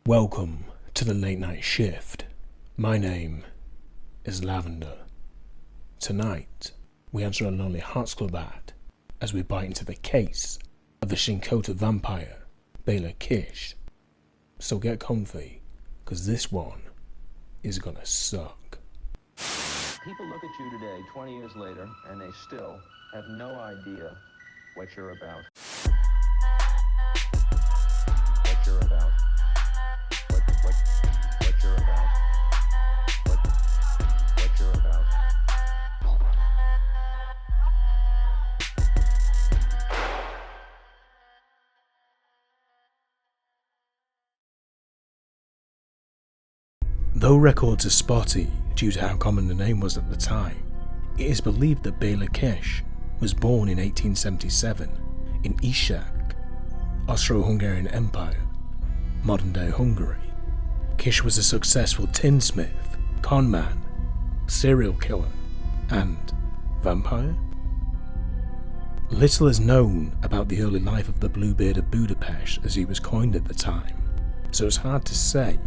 Welcome to the late night shift. My name is Lavender. Tonight, we answer a Lonely Hearts Club ad as we bite into the case of the Czinkota vampire, Bela. So get comfy, cause this one is gonna suck. People look at you today, 20 years later, and they still have no idea what you're about. What you're about. What you're about. What you're about. Though records are spotty due to how common the name was at the time, it is believed that Bela was born in 1877 in Ishak, Austro-Hungarian Empire, modern-day Hungary. Kish was a successful tinsmith, conman, serial killer, and vampire? Little is known about the early life of the Bluebeard of Budapest as he was coined at the time, so it's hard to say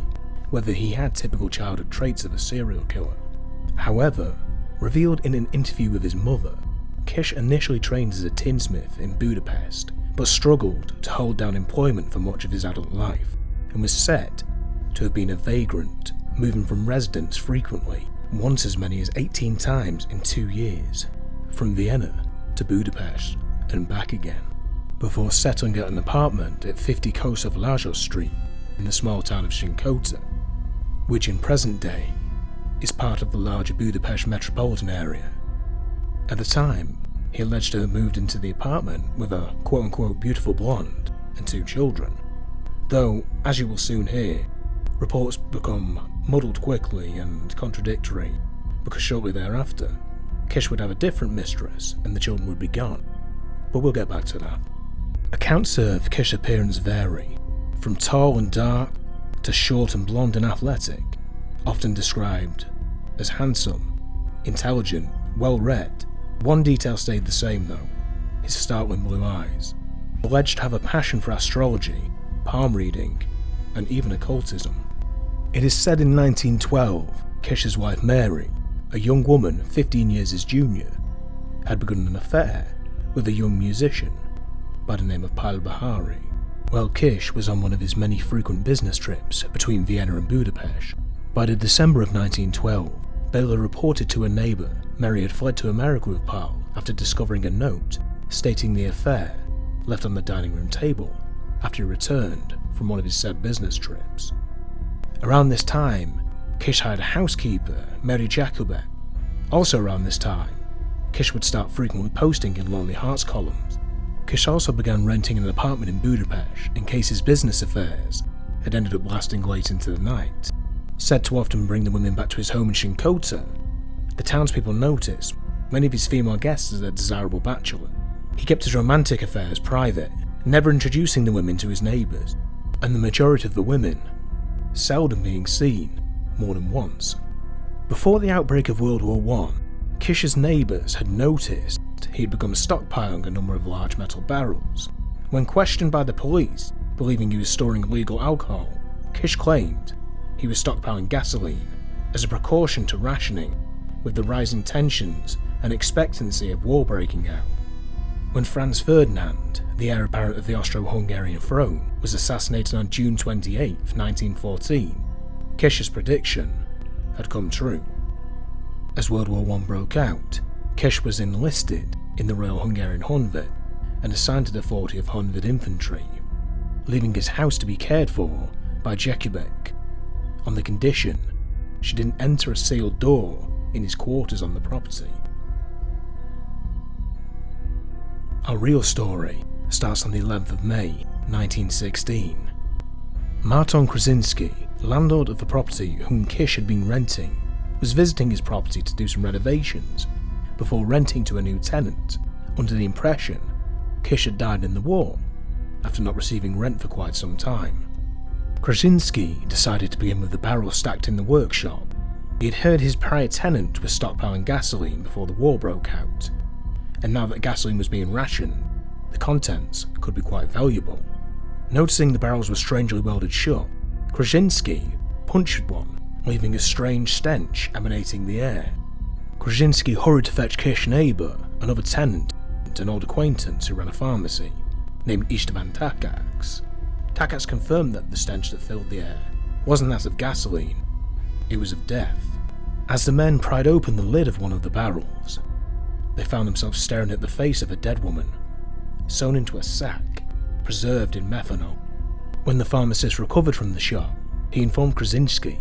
whether he had typical childhood traits of a serial killer. However, revealed in an interview with his mother, Kish initially trained as a tinsmith in Budapest, but struggled to hold down employment for much of his adult life, and was said to have been a vagrant, moving from residence frequently, once as many as 18 times in 2 years, from Vienna to Budapest and back again, before settling at an apartment at 50 Kosov Lajos Street in the small town of Czinkota, which in present day is part of the larger Budapest metropolitan area. At the time, he alleged to have moved into the apartment with a quote-unquote beautiful blonde and 2 children, though, as you will soon hear, reports become muddled quickly and contradictory, because shortly thereafter, Kish would have a different mistress and the children would be gone, but we'll get back to that. Accounts of Kish's appearance vary, from tall and dark to short and blonde and athletic, often described as handsome, intelligent, well-read. One detail stayed the same though, his startling blue eyes, alleged to have a passion for astrology, palm reading, and even occultism. It is said in 1912, Kish's wife Mary, a young woman 15 years his junior, had begun an affair with a young musician by the name of Pile Bahari, while Kish was on one of his many frequent business trips between Vienna and Budapest. By the December of 1912, Bela reported to a neighbour Mary had fled to America with Pile after discovering a note stating the affair left on the dining room table after he returned from one of his said business trips. Around this time, Kish hired a housekeeper, Mary Jakubek. Also around this time, Kish would start frequently posting in Lonely Hearts columns. Kish also began renting an apartment in Budapest in case his business affairs had ended up lasting late into the night. Said to often bring the women back to his home in Czinkota, the townspeople noticed many of his female guests as a desirable bachelor. He kept his romantic affairs private, never introducing the women to his neighbours, and the majority of the women seldom being seen more than once. Before the outbreak of World War I, Kish's neighbours had noticed he had begun stockpiling a number of large metal barrels. When questioned by the police, believing he was storing illegal alcohol, Kish claimed he was stockpiling gasoline as a precaution to rationing with the rising tensions and expectancy of war breaking out. When Franz Ferdinand, the heir apparent of the Austro-Hungarian throne, was assassinated on June 28, 1914, Kish's prediction had come true. As World War I broke out, Kish was enlisted in the Royal Hungarian Honved and assigned to the 40th Honved Infantry, leaving his house to be cared for by Jakubek, on the condition she didn't enter a sealed door in his quarters on the property. Our real story starts on the 11th of May, 1916. Marton Krasinski, landlord of the property whom Kish had been renting, was visiting his property to do some renovations before renting to a new tenant, under the impression Kish had died in the war after not receiving rent for quite some time. Krasinski decided to begin with the barrel stacked in the workshop. He had heard his prior tenant was stockpiling gasoline before the war broke out, and now that gasoline was being rationed, the contents could be quite valuable. Noticing the barrels were strangely welded shut, Czinkota punctured one, leaving a strange stench emanating the air. Czinkota hurried to fetch Kish's neighbour, another tenant, an old acquaintance who ran a pharmacy, named Istvan Takacs. Takacs confirmed that the stench that filled the air wasn't that of gasoline, it was of death. As the men pried open the lid of one of the barrels, they found themselves staring at the face of a dead woman, sewn into a sack, preserved in methanol. When the pharmacist recovered from the shop, he informed Czinkota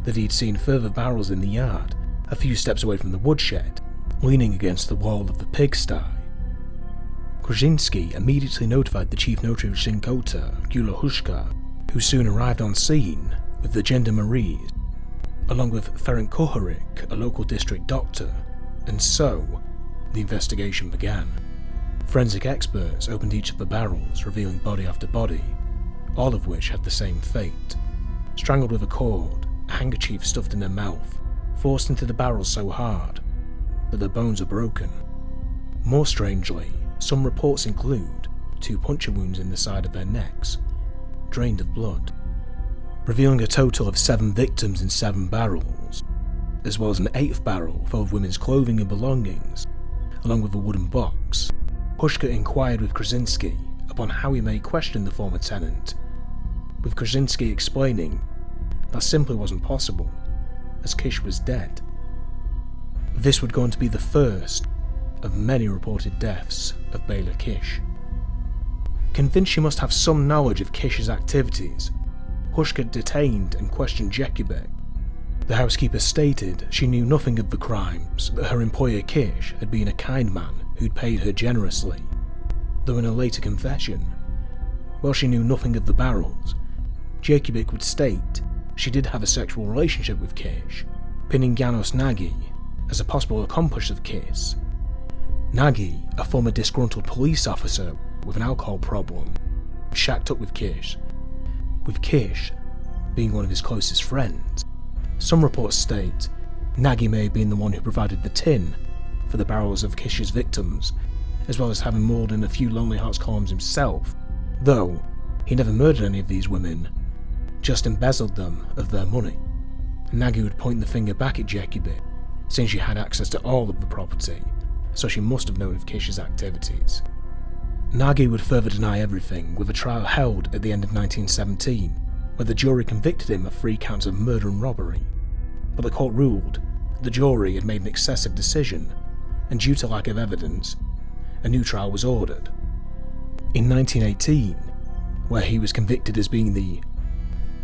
that he'd seen further barrels in the yard, a few steps away from the woodshed, leaning against the wall of the pigsty. Czinkota immediately notified the chief notary of Czinkota, Gyula Huszka, who soon arrived on scene with the gendarmeries, along with Ferenc Kuharik, a local district doctor, and so the investigation began. Forensic experts opened each of the barrels, revealing body after body, all of which had the same fate. Strangled with a cord, a handkerchief stuffed in their mouth, forced into the barrels so hard that their bones are broken. More strangely, some reports include 2 puncture wounds in the side of their necks, drained of blood, revealing a total of 7 victims in 7 barrels, as well as an 8th barrel full of women's clothing and belongings, along with a wooden box. Huszka inquired with Czinkota upon how he may question the former tenant, with Czinkota explaining that simply wasn't possible, as Kish was dead. This would go on to be the first of many reported deaths of Bela Kish. Convinced she must have some knowledge of Kish's activities, Huszka detained and questioned Jakubek. The housekeeper stated she knew nothing of the crimes, that her employer Kish had been a kind man who'd paid her generously, though in a later confession, while she knew nothing of the barrels, Jakubek would state she did have a sexual relationship with Kish, pinning Janos Nagy as a possible accomplice of Kish. Nagy, a former disgruntled police officer with an alcohol problem, shacked up with Kish being one of his closest friends. Some reports state Nagy may have been the one who provided the tin for the barrels of Kish's victims, as well as having mauled in a few Lonely Hearts columns himself, though he never murdered any of these women, just embezzled them of their money. Nagy would point the finger back at Jakubek, saying she had access to all of the property, so she must have known of Kish's activities. Nagy would further deny everything, with a trial held at the end of 1917, where the jury convicted him of 3 counts of murder and robbery, but the court ruled the jury had made an excessive decision, and due to lack of evidence, a new trial was ordered. In 1918, where he was convicted as being the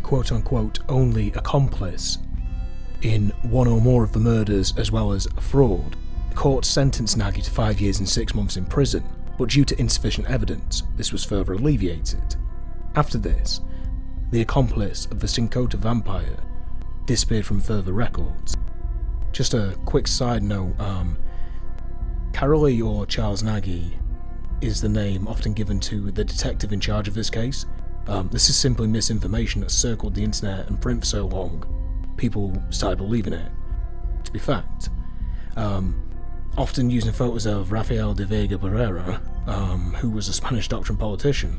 quote-unquote only accomplice in one or more of the murders as well as fraud, the court sentenced Nagy to 5 years and 6 months in prison, but due to insufficient evidence, this was further alleviated. After this, the accomplice of the Czinkota vampire disappeared from further records. Just a quick side note, Karoly or Charles Nagy is the name often given to the detective in charge of this case. This is simply misinformation that circled the internet and print for so long, people started believing it to be fact. Often using photos of Rafael de Vega Barrera, who was a Spanish doctor and politician,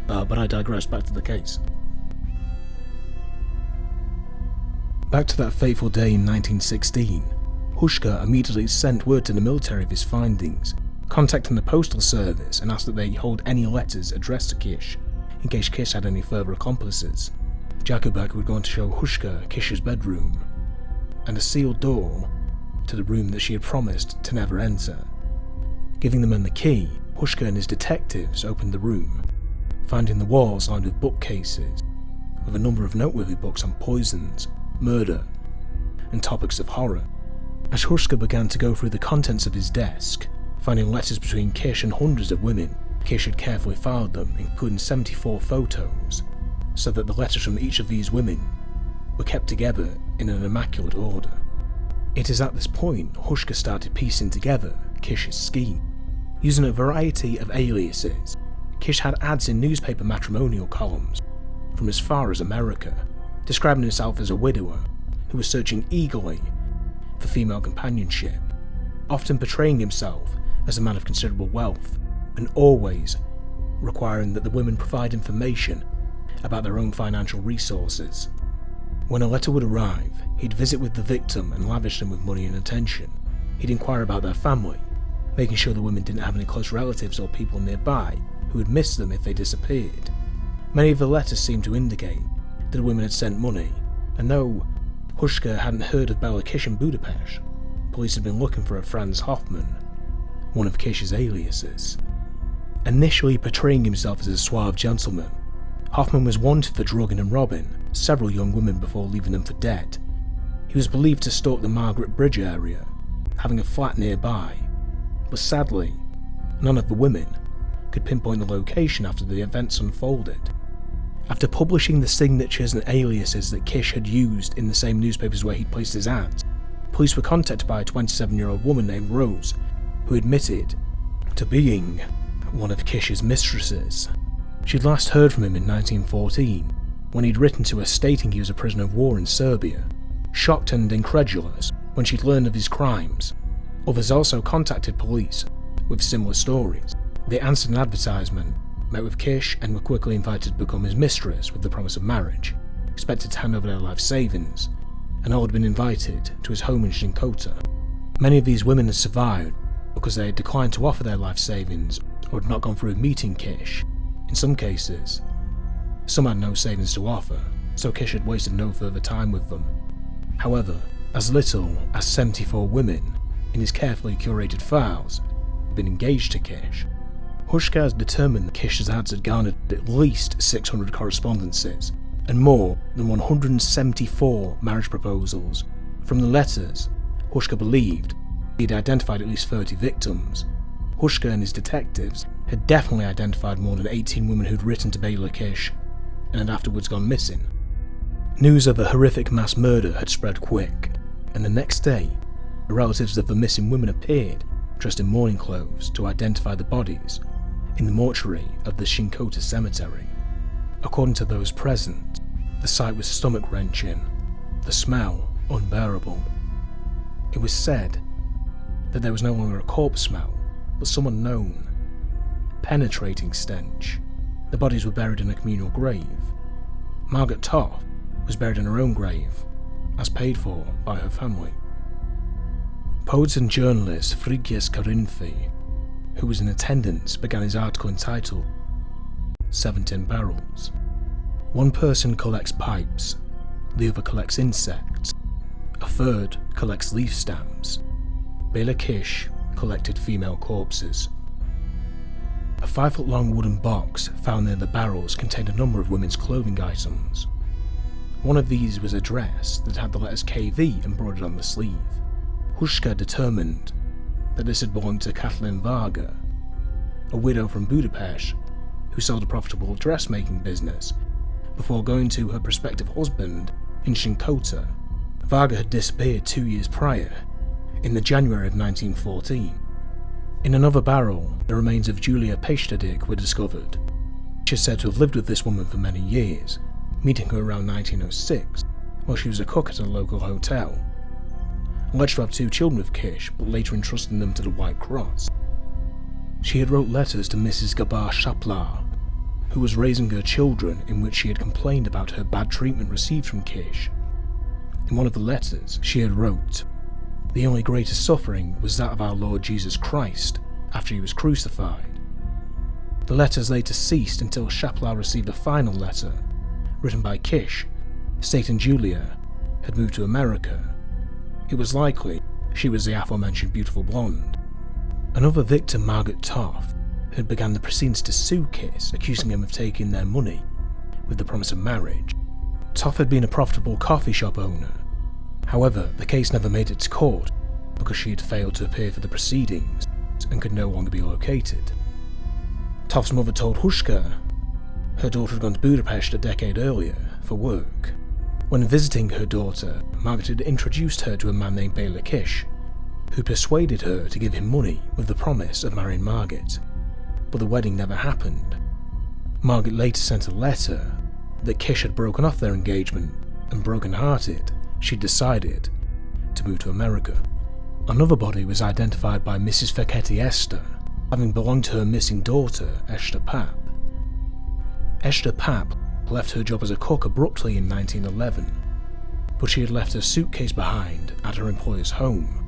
but I digress. Back to the case. Back to that fateful day in 1916, Huszka immediately sent word to the military of his findings, contacting the postal service and asked that they hold any letters addressed to Kish, in case Kish had any further accomplices. Jakubek would go on to show Huszka Kish's bedroom, and a sealed door to the room that she had promised to never enter. Giving the men the key, Huszka and his detectives opened the room, finding the walls lined with bookcases, with a number of noteworthy books on poisons, murder, and topics of horror. As Huszka began to go through the contents of his desk, finding letters between Kish and hundreds of women, Kish had carefully filed them, including 74 photos, so that the letters from each of these women were kept together in an immaculate order. It is at this point Huszka started piecing together Kish's scheme. Using a variety of aliases, Kish had ads in newspaper matrimonial columns from as far as America, describing himself as a widower who was searching eagerly for female companionship, often portraying himself as a man of considerable wealth, and always requiring that the women provide information about their own financial resources. When a letter would arrive, he'd visit with the victim and lavish them with money and attention. He'd inquire about their family, making sure the women didn't have any close relatives or people nearby who would miss them if they disappeared. Many of the letters seemed to indicate that the women had sent money, and though Huschka hadn't heard of Bela Kish in Budapest, police had been looking for a Franz Hoffmann, one of Kish's aliases. Initially portraying himself as a suave gentleman, Hoffmann was wanted for drugging and robbing several young women before leaving them for dead. He was believed to stalk the Margaret Bridge area, having a flat nearby, but sadly, none of the women could pinpoint the location after the events unfolded. After publishing the signatures and aliases that Kish had used in the same newspapers where he'd placed his ads, police were contacted by a 27-year-old woman named Rose, who admitted to being one of Kish's mistresses. She'd last heard from him in 1914, when he'd written to her stating he was a prisoner of war in Serbia. Shocked and incredulous when she'd learned of his crimes, others also contacted police with similar stories. They answered an advertisement, met with Kish, and were quickly invited to become his mistress with the promise of marriage, expected to hand over their life savings, and all had been invited to his home in Czinkota. Many of these women had survived because they had declined to offer their life savings or had not gone through meeting Kish. In some cases, some had no savings to offer, so Kish had wasted no further time with them. However, as little as 74 women in his carefully curated files had been engaged to Kish. Huschka has determined that Kish's ads had garnered at least 600 correspondences and more than 174 marriage proposals. From the letters, Huschka believed he'd identified at least 30 victims. Huschka and his detectives had definitely identified more than 18 women who'd written to Bela Kish and had afterwards gone missing. News of a horrific mass murder had spread quick, and the next day, the relatives of the missing women appeared, dressed in mourning clothes, to identify the bodies in the mortuary of the Czinkota cemetery. According to those present, the sight was stomach-wrenching, the smell unbearable. It was said that there was no longer a corpse smell, but some unknown, penetrating stench. The bodies were buried in a communal grave. Margaret Toff was buried in her own grave, as paid for by her family. Poet and journalist Frigyes Karinthy, who was in attendance, began his article entitled 17 Barrels. One person collects pipes, the other collects insects, a third collects leaf stamps. Bela Kish collected female corpses. A 5-foot-long wooden box found near the barrels contained a number of women's clothing items. One of these was a dress that had the letters KV embroidered on the sleeve. Huschka determined that this had belonged to Kathleen Varga, a widow from Budapest who sold a profitable dressmaking business before going to her prospective husband in Czinkota. Varga had disappeared 2 years prior, in the January of 1914. In another barrel, the remains of Julia Pesztadik were discovered. She is said to have lived with this woman for many years, meeting her around 1906 while she was a cook at a local hotel. Alleged to have 2 children with Kish, but later entrusting them to the White Cross. She had wrote letters to Mrs. Gabar Shaplar, who was raising her children, in which she had complained about her bad treatment received from Kish. In one of the letters, she had wrote, "The only greater suffering was that of our Lord Jesus Christ after he was crucified." The letters later ceased until Shaplar received a final letter, written by Kish, stating Julia had moved to America. It was likely she was the aforementioned beautiful blonde. Another victim, Margaret Toff, had begun the proceedings to sue Kish, accusing him of taking their money with the promise of marriage. Toff had been a profitable coffee shop owner. However, the case never made it to court because she had failed to appear for the proceedings and could no longer be located. Toff's mother told Huschka her daughter had gone to Budapest a decade earlier for work. When visiting her daughter, Margaret had introduced her to a man named Bela Kish, who persuaded her to give him money with the promise of marrying Margaret, but the wedding never happened. Margaret later sent a letter that Kish had broken off their engagement, and broken-hearted, she decided to move to America. Another body was identified by Mrs. Fekete Esther, having belonged to her missing daughter, Esther Pap. Esther Pap left her job as a cook abruptly in 1911, but she had left her suitcase behind at her employer's home.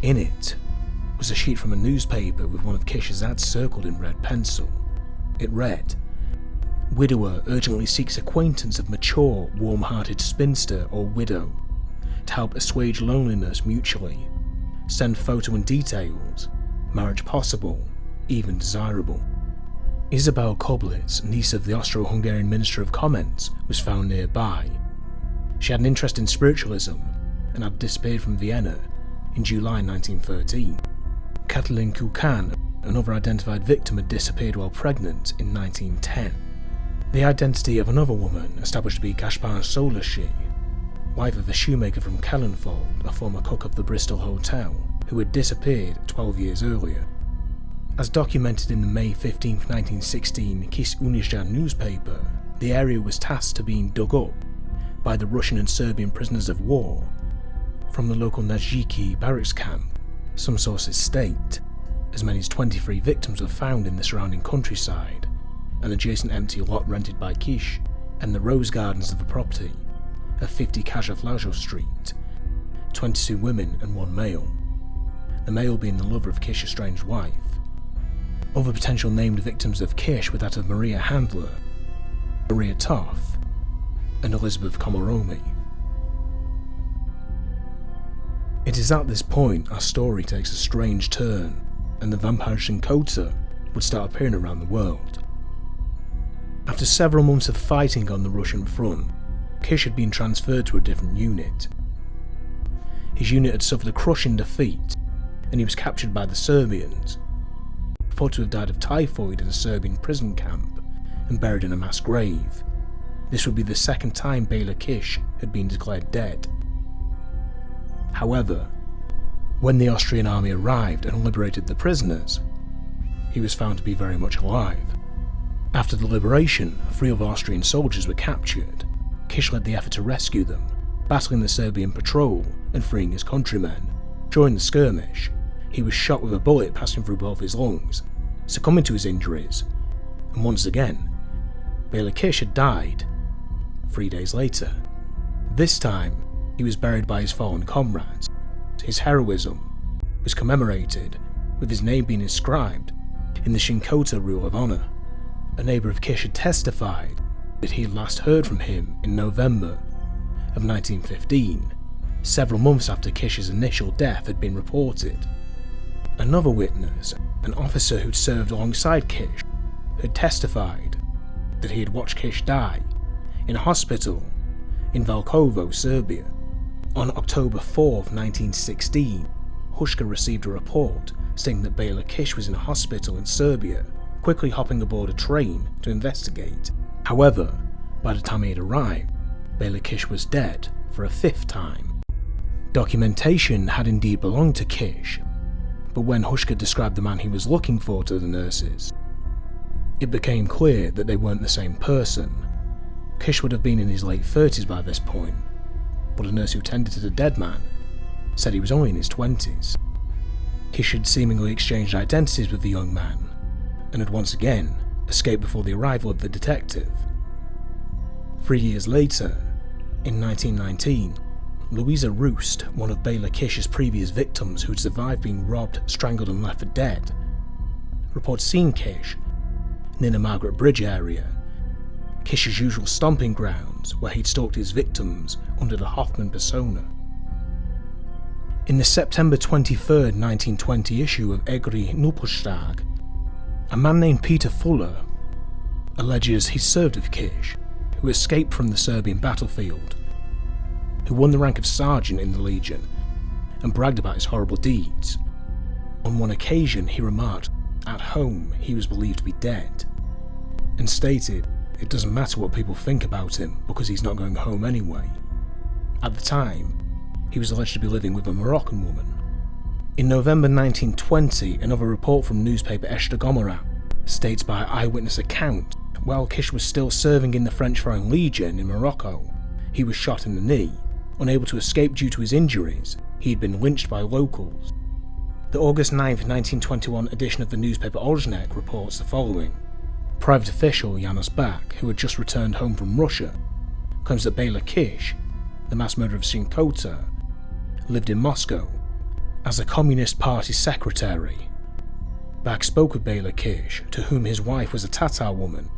In it was a sheet from a newspaper with one of Kish's ads circled in red pencil. It read, "Widower urgently seeks acquaintance of mature, warm-hearted spinster or widow to help assuage loneliness mutually. Send photo and details. Marriage possible, even desirable." Isabel Koblitz, niece of the Austro-Hungarian Minister of Commerce, was found nearby. She had an interest in spiritualism and had disappeared from Vienna in July 1913. Katalin Kukan, another identified victim, had disappeared while pregnant in 1910. The identity of another woman, established to be Gaspar Solaschi, wife of a shoemaker from Kellenfold, a former cook of the Bristol Hotel, who had disappeared 12 years earlier. As documented in the May 15, 1916 Kiss Unisha newspaper, the area was tasked to being dug up by the Russian and Serbian prisoners of war from the local Najiki barracks camp. Some sources state as many as 23 victims were found in the surrounding countryside, an adjacent empty lot rented by Kish, and the rose gardens of the property of 50 Kazhavlajo Street, 22 women and 1 male, the male being the lover of Kish's estranged wife. Other potential named victims of Kish were that of Maria Handler, Maria Toff, and Elizabeth Komoromi. It is at this point our story takes a strange turn, and the vampire Czinkota would start appearing around the world. After several months of fighting on the Russian front, Kish had been transferred to a different unit. His unit had suffered a crushing defeat, and he was captured by the Serbians, thought to have died of typhoid in a Serbian prison camp and buried in a mass grave. This would be the second time Bela Kish had been declared dead. However, when the Austrian army arrived and liberated the prisoners, he was found to be very much alive. After the liberation, 3 other Austrian soldiers were captured. Kish led the effort to rescue them, battling the Serbian patrol and freeing his countrymen. During the skirmish, he was shot with a bullet passing through both his lungs, succumbing to his injuries, and once again, Bela Kish had died 3 days later. This time, he was buried by his fallen comrades. His heroism was commemorated, with his name being inscribed in the Czinkota Rule of Honor. A neighbour of Kish had testified that he had last heard from him in November of 1915, several months after Kish's initial death had been reported. Another witness, an officer who'd served alongside Kish, had testified that he had watched Kish die in a hospital in Valkovo, Serbia. On October 4, 1916, Hushka received a report stating that Bela Kish was in a hospital in Serbia, quickly hopping aboard a train to investigate. However, by the time he had arrived, Bela Kish was dead for a 5th time. Documentation had indeed belonged to Kish, but when Hushka described the man he was looking for to the nurses, it became clear that they weren't the same person. Kish would have been in his late 30s by this point, but a nurse who tended to the dead man said he was only in his 20s. Kish had seemingly exchanged identities with the young man, and had once again escaped before the arrival of the detective. 3 years later, in 1919, Louisa Roost, one of Bela Kish's previous victims who had survived being robbed, strangled and left for dead, reports seeing Kish near the Margaret Bridge area, Kish's usual stomping grounds where he'd stalked his victims under the Hoffman persona. In the September 23, 1920 issue of Egri Nupostag, a man named Peter Fuller alleges he served with Kish, who escaped from the Serbian battlefield, who won the rank of sergeant in the Legion and bragged about his horrible deeds. On one occasion he remarked at home he was believed to be dead, and stated it doesn't matter what people think about him because he's not going home anyway. At the time, he was alleged to be living with a Moroccan woman. In November 1920, another report from newspaper Eshta Gomorrah states by eyewitness account, while Kish was still serving in the French Foreign Legion in Morocco, he was shot in the knee. Unable to escape due to his injuries, he had been lynched by locals. The August 9, 1921 edition of the newspaper Olznek reports the following. Private official Janos Bak, who had just returned home from Russia, claims that Bela Kish, the mass murderer of Czinkota, lived in Moscow as a Communist Party secretary. Bak spoke with Bela Kish, to whom his wife was a Tatar woman,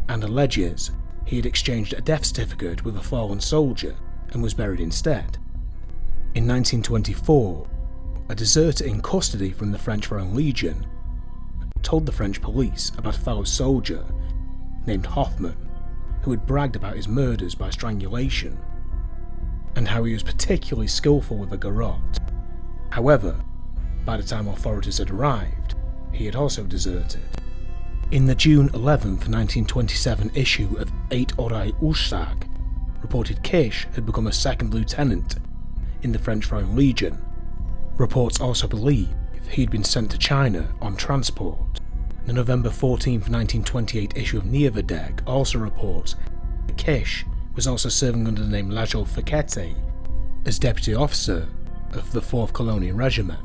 and alleges he had exchanged a death certificate with a fallen soldier and was buried instead. In 1924, a deserter in custody from the French Foreign Legion told the French police about a fellow soldier named Hoffman who had bragged about his murders by strangulation, and how he was particularly skillful with a garrote. However, by the time authorities had arrived, he had also deserted. In the June 11, 1927 issue of 8 Orai Újság, reported Kish had become a second lieutenant in the French Foreign Legion. Reports also believe he'd been sent to China on transport. The November 14, 1928 issue of Nievedeg also reports that Kish was also serving under the name Lajol Fekete as deputy officer of the 4th Colonial Regiment.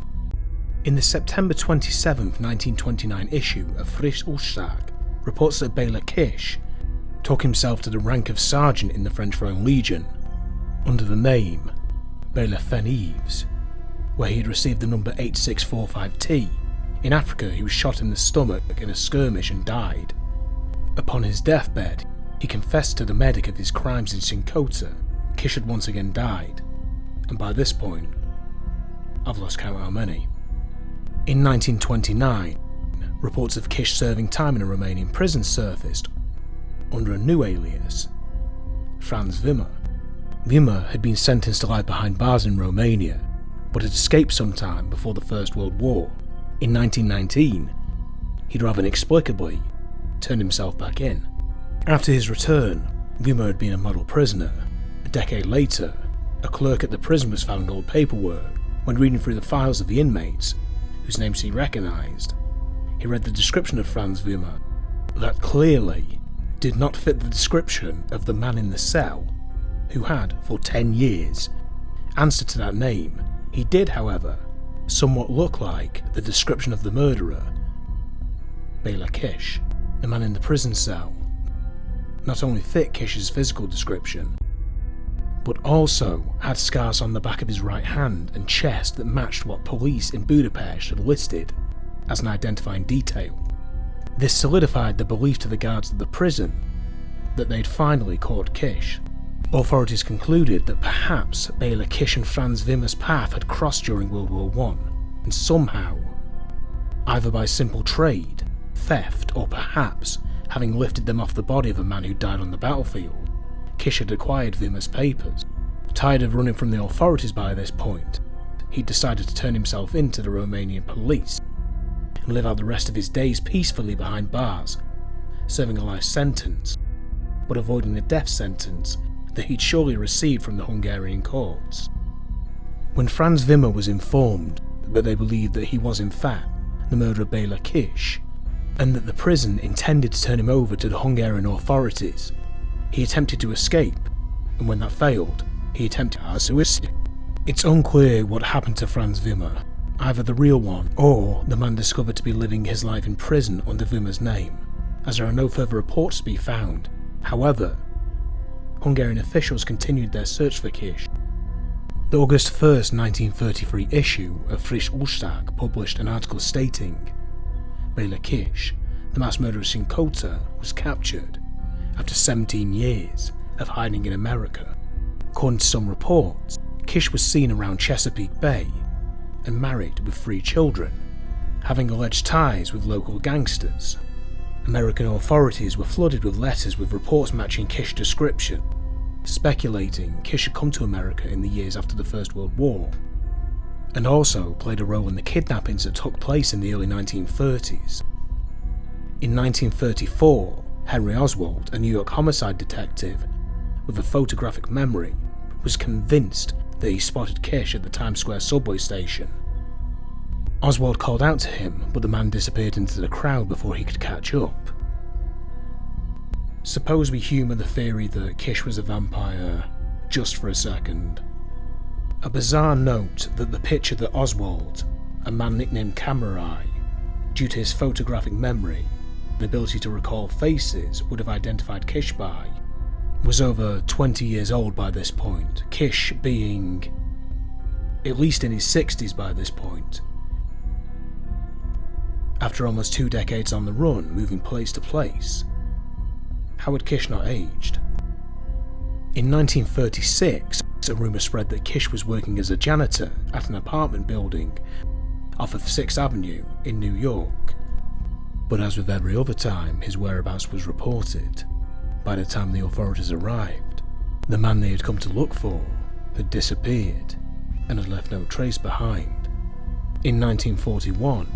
In the September 27, 1929 issue of Frisch Újság reports that Bela Kish took himself to the rank of sergeant in the French Foreign Legion under the name Bela Fenives, where he had received the number 8645T. In Africa, he was shot in the stomach in a skirmish and died. Upon his deathbed, he confessed to the medic of his crimes in Czinkota. Kish had once again died, and by this point, I've lost count how many. In 1929, reports of Kish serving time in a Romanian prison surfaced under a new alias, Franz Wimmer. Wimmer had been sentenced to life behind bars in Romania, but had escaped sometime before the First World War. In 1919, he'd rather inexplicably turned himself back in. After his return, Wimmer had been a model prisoner. A decade later, a clerk at the prison was found old paperwork. When reading through the files of the inmates, whose names he recognised, he read the description of Franz Wimmer that clearly did not fit the description of the man in the cell, who had, for 10 years, answered to that name. He did, however, somewhat look like the description of the murderer, Bela Kish. The man in the prison cell not only fit Kish's physical description, but also had scars on the back of his right hand and chest that matched what police in Budapest had listed as an identifying detail. This solidified the belief to the guards of the prison that they'd finally caught Kish. Authorities concluded that perhaps Bela Kish and Franz Wimmer's path had crossed during World War I, and somehow, either by simple trade, theft, or perhaps having lifted them off the body of a man who died on the battlefield, Kish had acquired Wimmer's papers. Tired of running from the authorities by this point, he decided to turn himself in to the Romanian police and live out the rest of his days peacefully behind bars, serving a life sentence, but avoiding the death sentence that he'd surely received from the Hungarian courts. When Franz Wimmer was informed that they believed that he was in fact the murderer of Bela Kish, and that the prison intended to turn him over to the Hungarian authorities, he attempted to escape, and when that failed, he attempted suicide. It's unclear what happened to Franz Wimmer, either the real one or the man discovered to be living his life in prison under Wimmer's name, as there are no further reports to be found. However, Hungarian officials continued their search for Kish. The August 1st, 1933 issue of Frisch Újság published an article stating Bela Kish, the mass murderer of Czinkota, was captured after 17 years of hiding in America. According to some reports, Kish was seen around Chesapeake Bay and married with 3 children, having alleged ties with local gangsters. American authorities were flooded with letters with reports matching Kish's description, speculating Kish had come to America in the years after the First World War, and also played a role in the kidnappings that took place in the early 1930s. In 1934, Henry Oswald, a New York homicide detective with a photographic memory, was convinced that he spotted Kish at the Times Square subway station. Oswald called out to him, but the man disappeared into the crowd before he could catch up. Suppose we humour the theory that Kish was a vampire just for a second. A bizarre note that the picture that Oswald, a man nicknamed Camera Eye, due to his photographic memory, and ability to recall faces would have identified Kish by, was over 20 years old by this point, Kish being at least in his 60s by this point. After almost 2 decades on the run, moving place to place, how had Kish not aged? In 1936, a rumour spread that Kish was working as a janitor at an apartment building off of 6th Avenue in New York. But as with every other time his whereabouts was reported, by the time the authorities arrived, the man they had come to look for had disappeared and had left no trace behind. In 1941,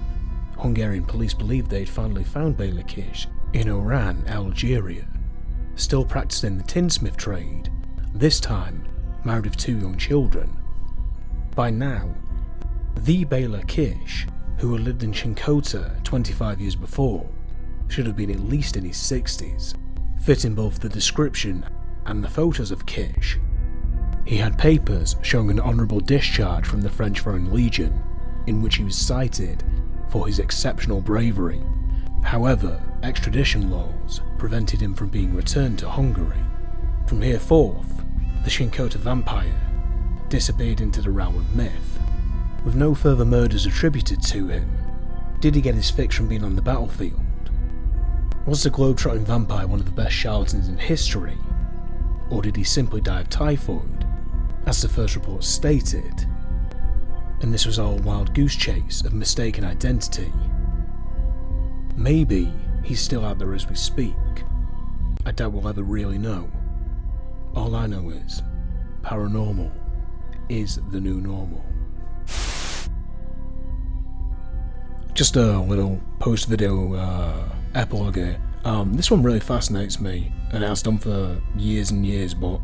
Hungarian police believed they had finally found Bela Kish in Oran, Algeria, still practicing the tinsmith trade, this time married with 2 young children. By now, the Bela Kish, who had lived in Czinkota 25 years before, should have been at least in his 60s, fitting both the description and the photos of Kish. He had papers showing an honourable discharge from the French Foreign Legion, in which he was cited for his exceptional bravery. However, extradition laws prevented him from being returned to Hungary. From here forth, the Czinkota vampire disappeared into the realm of myth, with no further murders attributed to him. Did he get his fix from being on the battlefield? Was the globetrotting vampire one of the best charlatans in history? Or did he simply die of typhoid, as the first report stated? And this was all a wild goose chase of mistaken identity. Maybe he's still out there as we speak. I doubt we'll ever really know. All I know is, paranormal is the new normal. Just a little post-video epilogue here. This one really fascinates me, and it has done for years and years, but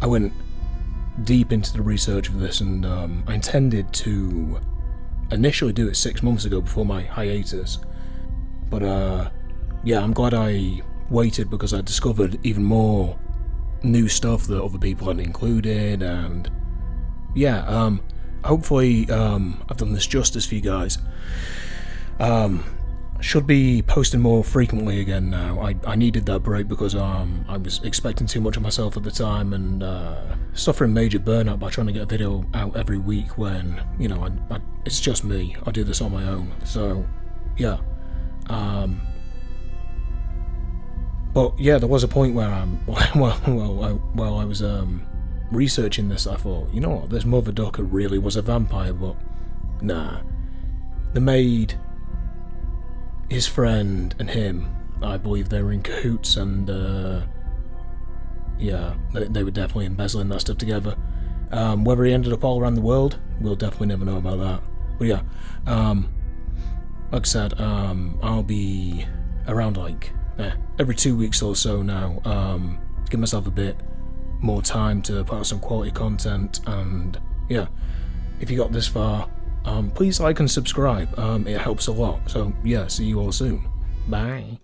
I went deep into the research of this, and I intended to initially do it 6 months ago before my hiatus. But yeah, I'm glad I waited because I discovered even more new stuff that other people hadn't included, and yeah, hopefully I've done this justice for you guys. Should be posting more frequently again now. I needed that break because I was expecting too much of myself at the time, and suffering major burnout by trying to get a video out every week when, you know, it's just me. I do this on my own. So yeah. But yeah, there was a point where while I was researching this, I thought, you know what, this mother ducker really was a vampire, but nah. The maid, his friend, and him, I believe they were in cahoots, and yeah, they were definitely embezzling that stuff together. Whether he ended up all around the world, we'll definitely never know about that. But yeah, like I said, I'll be around like every 2 weeks or so now, to give myself a bit more time to put out some quality content. And yeah, if you got this far, please like and subscribe. It helps a lot. So yeah, see you all soon. Bye.